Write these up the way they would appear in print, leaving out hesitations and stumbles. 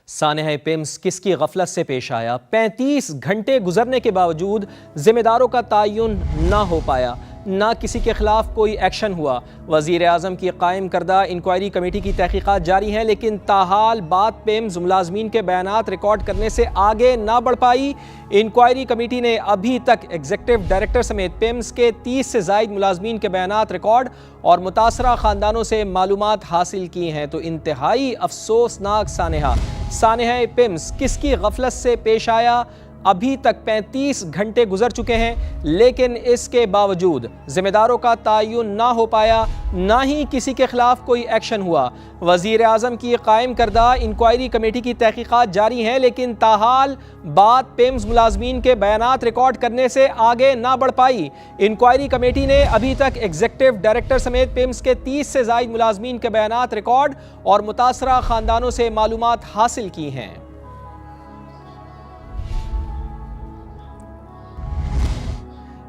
سانحہ پیمز کس کی غفلت سے پیش آیا؟ 35 گھنٹے گزرنے کے باوجود ذمہ داروں کا تعین نہ ہو پایا، نہ کسی کے خلاف کوئی ایکشن ہوا۔ وزیر اعظم کی قائم کردہ انکوائری کمیٹی کی تحقیقات جاری ہیں، لیکن تاحال بات پیمز ملازمین کے بیانات ریکارڈ کرنے سے آگے نہ بڑھ پائی۔ انکوائری کمیٹی نے ابھی تک ایگزیکٹو ڈائریکٹر سمیت پیمز کے 30 سے زائد ملازمین کے بیانات ریکارڈ اور متاثرہ خاندانوں سے معلومات حاصل کی ہیں۔ تو انتہائی افسوسناک سانحہ پیمز کس کی غفلت سے پیش آیا؟ ابھی تک 35 گھنٹے گزر چکے ہیں، لیکن اس کے باوجود ذمہ داروں کا تعین نہ ہو پایا، نہ ہی کسی کے خلاف کوئی ایکشن ہوا۔ وزیر اعظم کی قائم کردہ انکوائری کمیٹی کی تحقیقات جاری ہیں، لیکن تاحال بات پیمز ملازمین کے بیانات ریکارڈ کرنے سے آگے نہ بڑھ پائی۔ انکوائری کمیٹی نے ابھی تک ایگزیکٹو ڈائریکٹر سمیت پیمز کے 30 سے زائد ملازمین کے بیانات ریکارڈ اور متاثرہ خاندانوں سے معلومات حاصل کی ہیں۔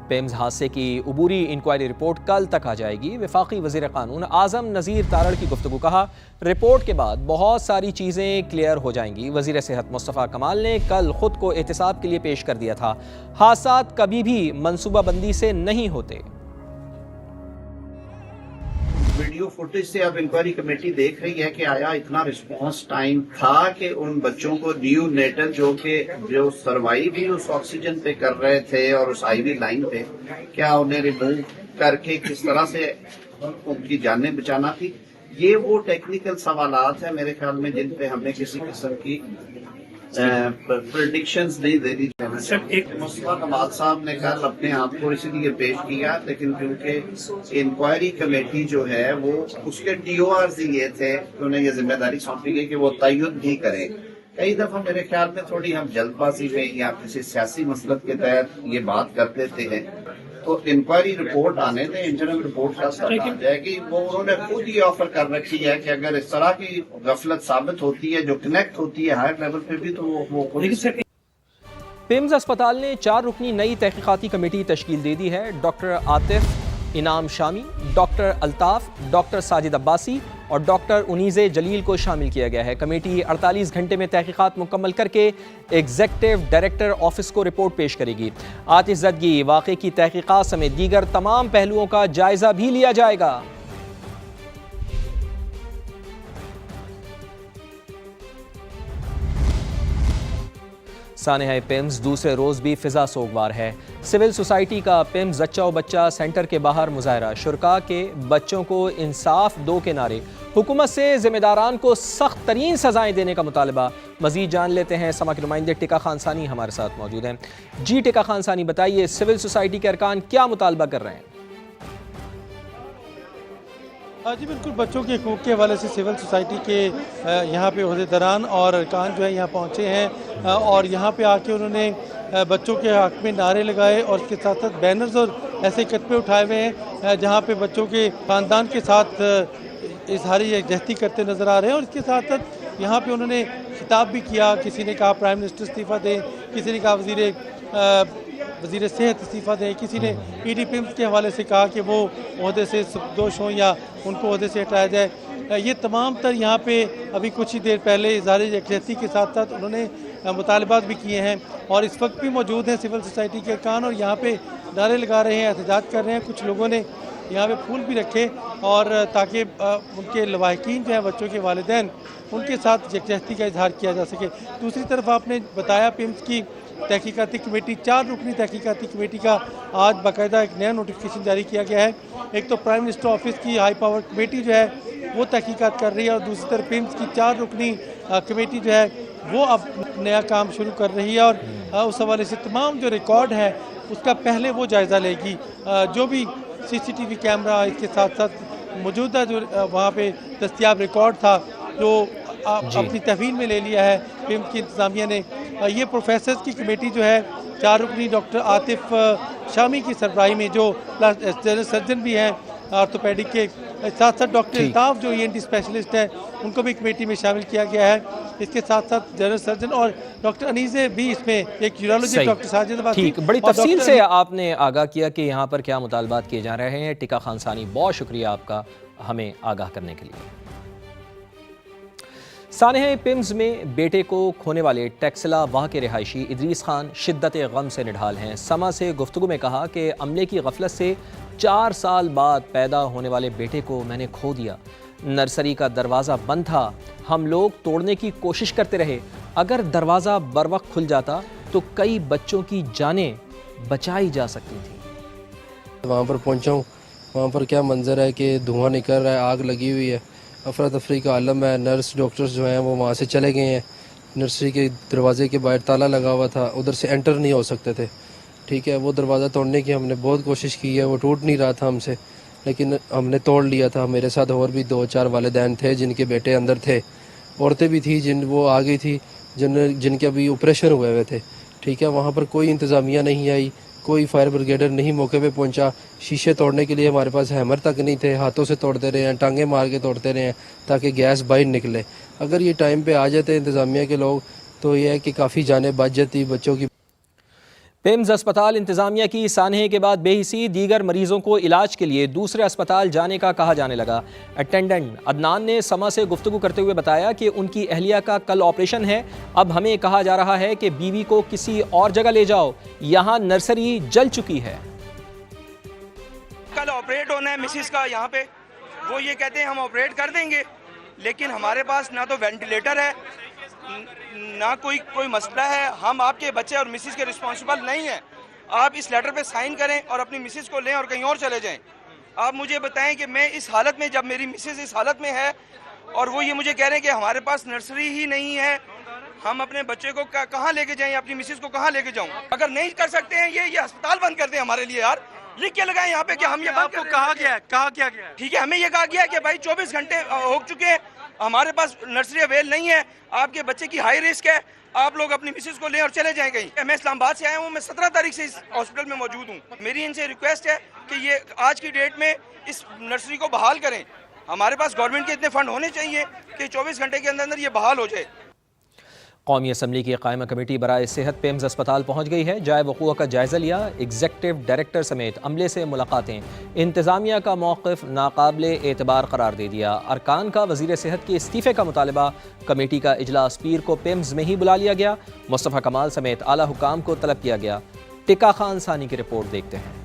پیمز حادثے کی عبوری انکوائری رپورٹ کل تک آ جائے گی۔ وفاقی وزیر قانون اعظم نذیر تارڑ کی گفتگو، کہا رپورٹ کے بعد بہت ساری چیزیں کلیئر ہو جائیں گی۔ وزیر صحت مصطفیٰ کمال نے کل خود کو احتساب کے لیے پیش کر دیا تھا۔ حادثات کبھی بھی منصوبہ بندی سے نہیں ہوتے۔ ویڈیو فوٹیج سے اب انکوائری کمیٹی دیکھ رہی ہے کہ آیا اتنا رسپانس ٹائم تھا کہ ان بچوں کو نیو نیٹل جو سروائیو بھی اس آکسیجن پہ کر رہے تھے اور اس آئی وی لائن پہ، کیا انہیں ریموو کر کے کس طرح سے ان کی جانیں بچانا تھی۔ یہ وہ ٹیکنیکل سوالات ہیں میرے خیال میں جن پہ ہمیں کسی قسم کی پریڈکشنز نہیں دینی چاہیے۔ مصطفیٰ کمال صاحب نے کل اپنے آپ کو اسی لیے پیش کیا، لیکن کیونکہ انکوائری کمیٹی جو ہے وہ اس کے ٹی او آرز ہی یہ تھے کہ انہیں یہ ذمہ داری سونپی گئی کہ وہ تعین بھی کریں۔ کئی دفعہ میرے خیال میں تھوڑی ہم جلد بازی میں یا کسی سیاسی مسلک کے تحت یہ بات کر دیتے ہیں، تو انکوائری رپورٹ آنے دیں، انٹرنل رپورٹ کا ساتھ آ جائے گی۔ وہ انہوں نے خود ہی آفر کر رکھی ہے کہ اگر اس طرح کی غفلت ثابت ہوتی ہے جو کنیکٹ ہوتی ہے ہائر لیول پہ بھی، تو وہ پیمز اسپتال نے 4 رکنی نئی تحقیقاتی کمیٹی تشکیل دے دی ہے۔ ڈاکٹر عاطف انعام شامی، ڈاکٹر الطاف، ڈاکٹر ساجد عباسی اور ڈاکٹر انیس جلیل کو شامل کیا گیا ہے۔ کمیٹی 48 گھنٹے میں تحقیقات مکمل کر کے ایگزیکٹو ڈائریکٹر آفس کو رپورٹ پیش کرے گی۔ آتش زدگی واقعے کی تحقیقات سمیت دیگر تمام پہلوؤں کا جائزہ بھی لیا جائے گا۔ سانحہ پیمز دوسرے روز بھی فضا سوگوار ہے۔ سول سوسائٹی کا پیمز زچہ و بچہ سینٹر کے باہر مظاہرہ، شرکاء کے بچوں کو انصاف دو کے نعرے، حکومت سے ذمہ داران کو سخت ترین سزائیں دینے کا مطالبہ۔ مزید جان لیتے ہیں، سما کے نمائندے ٹکا خان ثانی ہمارے ساتھ موجود ہیں۔ جی ٹکا خان ثانی، بتائیے سول سوسائٹی کے ارکان کیا مطالبہ کر رہے ہیں؟ جی بالکل، بچوں کے حقوق کے حوالے سے سول سوسائٹی کے یہاں پہ عہدیداران اور ارکان جو ہے یہاں پہنچے ہیں، اور یہاں پہ آ کے انہوں نے بچوں کے حق میں نعرے لگائے اور اس کے ساتھ ساتھ بینرز اور ایسے کتبے اٹھائے ہوئے ہیں جہاں پہ بچوں کے خاندان کے ساتھ اظہار یکجہتی کرتے نظر آ رہے ہیں۔ اور اس کے ساتھ ساتھ یہاں پہ انہوں نے خطاب بھی کیا، کسی نے کہا پرائم منسٹر استعفیٰ دیں، کسی نے کہا وزیر صحت استعفیٰ دیں، کسی نے پی ڈی پیمز کے حوالے سے کہا کہ وہ عہدے سے سبکدوش ہوں یا ان کو عہدے سے ہٹایا جائے۔ یہ تمام تر یہاں پہ ابھی کچھ ہی دیر پہلے اظہار یکجہتی کے ساتھ ساتھ انہوں نے مطالبات بھی کیے ہیں، اور اس وقت بھی موجود ہیں سول سوسائٹی کے ارکان اور یہاں پہ نعرے لگا رہے ہیں، احتجاج کر رہے ہیں۔ کچھ لوگوں نے یہاں پہ پھول بھی رکھے، اور تاکہ ان کے لواحقین جو ہیں بچوں کے والدین، ان کے ساتھ یکجہتی کا اظہار کیا جا سکے۔ دوسری طرف آپ نے بتایا پیمز کی تحقیقاتی کمیٹی، 4 رکنی تحقیقاتی کمیٹی کا آج باقاعدہ ایک نیا نوٹیفیکیشن جاری کیا گیا ہے۔ ایک تو پرائم منسٹر آفس کی ہائی پاور کمیٹی جو ہے وہ تحقیقات کر رہی ہے، اور دوسری طرف پیمز کی 4 رکنی کمیٹی جو ہے وہ اب نیا کام شروع کر رہی ہے، اور اس حوالے سے تمام جو ریکارڈ ہے اس کا پہلے وہ جائزہ لے گی۔ جو بھی سی سی ٹی وی کیمرہ، اس کے ساتھ ساتھ موجودہ جو وہاں پہ دستیاب ریکارڈ تھا جو اپنی تحویل میں لے لیا ہے پیمز کی انتظامیہ نے۔ یہ پروفیسرز کی کمیٹی جو ہے 4 رکنی ڈاکٹر عاطف شامی کی سربراہی میں، جو جنرل سرجن بھی ہیں آرتھوپیڈک کے، ساتھ ساتھ ڈاکٹر الطاف جو ENT اسپیشلسٹ ہیں ان کو بھی کمیٹی میں شامل کیا گیا ہے۔ اس کے ساتھ ساتھ جنرل سرجن اور ڈاکٹر انیس بھی اس میں، ایک یورولوجسٹ ڈاکٹر ساجد عباسی۔ ٹھیک، بڑی تفصیل سے آپ نے آگاہ کیا کہ یہاں پر کیا مطالبات کیے جا رہے ہیں۔ ٹکا خان ثانی، بہت شکریہ آپ کا ہمیں آگاہ کرنے کے لیے۔ سانحہ پمز میں بیٹے کو کھونے والے ٹیکسلا واہ کے رہائشی ادریس خان شدت غم سے نڈھال ہیں۔ سما سے گفتگو میں کہا کہ عملے کی غفلت سے 4 سال بعد پیدا ہونے والے بیٹے کو میں نے کھو دیا۔ نرسری کا دروازہ بند تھا، ہم لوگ توڑنے کی کوشش کرتے رہے، اگر دروازہ بروقت کھل جاتا تو کئی بچوں کی جانیں بچائی جا سکتی تھیں۔ وہاں پر پہنچا ہوں، وہاں پر کیا منظر ہے کہ دھواں نکل رہا ہے، آگ لگی ہوئی ہے، افراتفری کا عالم ہے۔ نرس ڈاکٹرز جو ہیں وہ وہاں سے چلے گئے ہیں۔ نرسری کے دروازے کے باہر تالا لگا ہوا تھا، ادھر سے انٹر نہیں ہو سکتے تھے، ٹھیک ہے۔ وہ دروازہ توڑنے کی ہم نے بہت کوشش کی ہے، وہ ٹوٹ نہیں رہا تھا ہم سے، لیکن ہم نے توڑ لیا تھا۔ میرے ساتھ اور بھی 2-4 والدین تھے جن کے بیٹے اندر تھے، عورتیں بھی تھیں جن وہ آ گئی تھی جن کے ابھی آپریشن ہوئے ہوئے تھے، ٹھیک ہے۔ وہاں پر کوئی انتظامیہ نہیں آئی، کوئی فائر بریگیڈر نہیں موقع پہ پہنچا۔ شیشے توڑنے کے لیے ہمارے پاس ہیمر تک نہیں تھے، ہاتھوں سے توڑتے رہے ہیں، ٹانگیں مار کے توڑتے رہے ہیں تاکہ گیس باہر نکلے۔ اگر یہ ٹائم پہ آ جاتے انتظامیہ کے لوگ تو یہ ہے کہ کافی جانیں بچ جاتی بچوں کی۔ پمز اسپتال انتظامیہ کی سانحے کے بعد بے حسی، دیگر مریضوں کو علاج کے لیے دوسرے اسپتال جانے کا کہا جانے لگا۔ اٹینڈنٹ عدنان نے سما سے گفتگو کرتے ہوئے بتایا کہ ان کی اہلیہ کا کل آپریشن ہے، اب ہمیں کہا جا رہا ہے کہ بیوی کو کسی اور جگہ لے جاؤ، یہاں نرسری جل چکی ہے۔ کل آپریٹ ہونا ہے مسز کا یہاں پہ، وہ یہ کہتے ہیں ہم آپریٹ کر دیں گے، لیکن ہمارے پاس نہ تو وینٹیلیٹر ہے نہ کوئی مسئلہ ہے۔ ہم آپ کے بچے اور مسز کے رسپانسبل نہیں ہیں۔ آپ اس لیٹر پہ سائن کریں اور اپنی مسز کو لیں اور کہیں اور چلے جائیں۔ آپ مجھے بتائیں کہ میں اس حالت میں، جب میری مسز اس حالت میں ہے اور وہ یہ مجھے کہہ رہے ہیں کہ ہمارے پاس نرسری ہی نہیں ہے، ہم اپنے بچے کو کہاں لے کے جائیں، اپنی مسز کو کہاں لے کے جاؤں؟ اگر نہیں کر سکتے ہیں یہ ہسپتال بند کر دیں ہمارے لیے یار، لکھ کے لگائیں یہاں پہ کہ ہم یہ بند کر کہا گیا ہے ٹھیک ہے، ہمیں یہ کہا گیا ہے کہ بھائی 24 گھنٹے ہو چکے ہیں، ہمارے پاس نرسری اویل نہیں ہے، آپ کے بچے کی ہائی رسک ہے، آپ لوگ اپنی مسز کو لیں اور چلے جائیں کہیں۔ میں اسلام آباد سے آیا ہوں، میں 17 تاریخ سے اس ہاسپٹل میں موجود ہوں۔ میری ان سے ریکویسٹ ہے کہ یہ آج کی ڈیٹ میں اس نرسری کو بحال کریں۔ ہمارے پاس گورنمنٹ کے اتنے فنڈ ہونے چاہیے کہ 24 گھنٹے کے اندر یہ بحال ہو جائے۔ قومی اسمبلی کی قائمہ کمیٹی برائے صحت پمز اسپتال پہنچ گئی ہے، جائے وقوع کا جائزہ لیا، ایگزیکٹو ڈائریکٹر سمیت عملے سے ملاقاتیں، انتظامیہ کا موقف ناقابل اعتبار قرار دے دیا، ارکان کا وزیر صحت کے استعفے کا مطالبہ، کمیٹی کا اجلاس پیر کو پمز میں ہی بلا لیا گیا، مصطفیٰ کمال سمیت اعلیٰ حکام کو طلب کیا گیا۔ ٹکا خان ثانی کی رپورٹ دیکھتے ہیں۔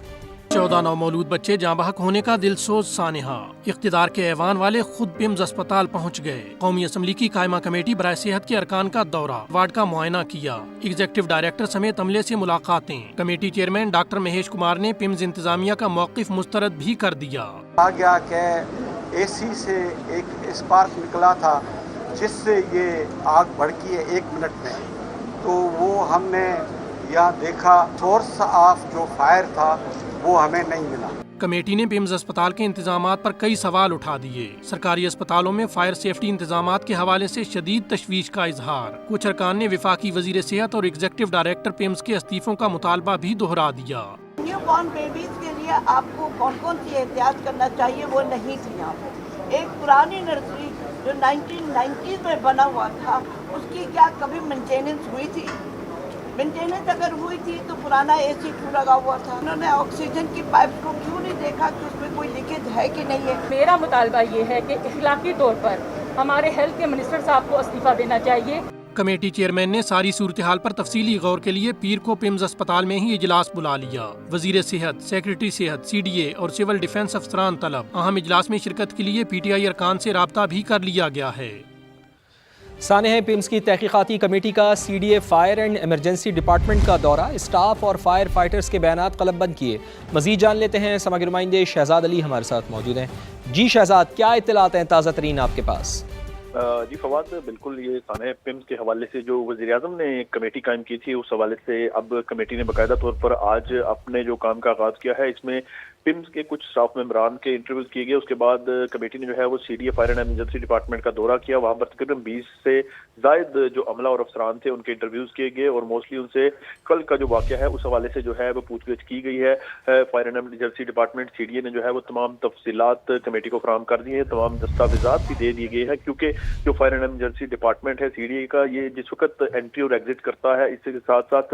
14 نومولود بچے جاں بحق ہونے کا دلسوز سانحہ، اقتدار کے ایوان والے خود پمز اسپتال پہنچ گئے، قومی اسمبلی کی قائمہ کمیٹی برائے صحت کے ارکان کا دورہ، وارڈ کا معائنہ کیا، ایگزیکٹو ڈائریکٹر سمیت عملے سے ملاقاتیں، committee chairman doctor Mahesh Kumar نے پمز انتظامیہ کا موقف مسترد بھی کر دیا۔ کہا گیا کہ اے سی سے ایک اسپارک نکلا تھا جس سے یہ آگ بھڑکی ہے 1 منٹ میں، تو وہ ہم نے یہاں دیکھا، سورس آف جو فائر تھا وہ ہمیں نہیں ملا۔ کمیٹی نے پمز اسپتال کے انتظامات پر کئی سوال اٹھا دیے، سرکاری اسپتالوں میں فائر سیفٹی انتظامات کے حوالے سے شدید تشویش کا اظہار، کچھ ارکان نے وفاقی وزیر صحت اور ایگزیکٹو ڈائریکٹر پمز کے استعفوں کا مطالبہ بھی دہرا دیا۔ نیو بورن بیبیز کے لیے آپ کو کون کون سی احتیاط کرنا چاہیے وہ نہیں تھی یہاں پہ۔ ایک پرانی نرسری جو 1990 میں بنا ہوا تھا، اس کی کیا کبھی مینٹیننس ہوئی تھی؟ مینٹیننس اگر ہوئی تھی تو پرانا اے سی کیوں لگا ہوا تھا؟ انہوں نے آکسیجن کی پائپ کو کیوں نہیں دیکھا کہ اس میں کوئی لیکیج ہے کہ نہیں ہے؟ میرا مطالبہ یہ ہے کہ اخلاقی طور پر ہمارے ہیلتھ کے منسٹر صاحب کو استعفیٰ دینا چاہیے۔ کمیٹی چیئرمین نے ساری صورتحال پر تفصیلی غور کے لیے پیر کو پمز اسپتال میں ہی اجلاس بلا لیا، وزیر صحت، سیکریٹری صحت، سی ڈی اے اور سول ڈیفنس افسران طلب، اہم اجلاس میں شرکت کے لیے پی ٹی آئی ارکان سے رابطہ بھی کر لیا گیا ہے۔ سانحہ پمز کی تحقیقاتی کمیٹی کا C D A fire and emergency department کا دورہ، اسٹاف اور فائر فائٹرز کے بیانات قلم بند کیے۔ مزید جان لیتے ہیں، سما کے نمائندے شہزاد علی ہمارے ساتھ موجود ہیں۔ جی شہزاد، کیا اطلاعات ہیں تازہ ترین آپ کے پاس؟ جی فواد، بالکل یہ سانحہ پمز کے حوالے سے جو وزیر اعظم نے ایک کمیٹی قائم کی تھی، اس حوالے سے اب کمیٹی نے باقاعدہ طور پر آج اپنے جو کام کا آغاز کیا ہے، اس میں پمز کے کچھ اسٹاف ممبران کے انٹرویوز کیے گئے۔ اس کے بعد کمیٹی نے جو ہے وہ C D A fire and emergency department کا دورہ کیا، وہاں پر تقریباً 20 سے زائد جو عملہ اور افسران تھے ان کے انٹرویوز کیے گئے، اور موسٹلی ان سے کل کا جو واقعہ ہے اس حوالے سے جو ہے وہ پوچھ گچھ کی گئی ہے۔ Fire and emergency department C D A نے جو ہے وہ تمام تفصیلات کمیٹی کو فراہم کر دی ہیں، تمام دستاویزات بھی دے دیے گئے ہیں، کیونکہ جو فائر اینڈ ایمرجنسی ڈپارٹمنٹ ہے سی ڈی اے کا، یہ جس وقت انٹری اور ایگزٹ کرتا ہے، اس کے ساتھ ساتھ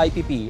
IPP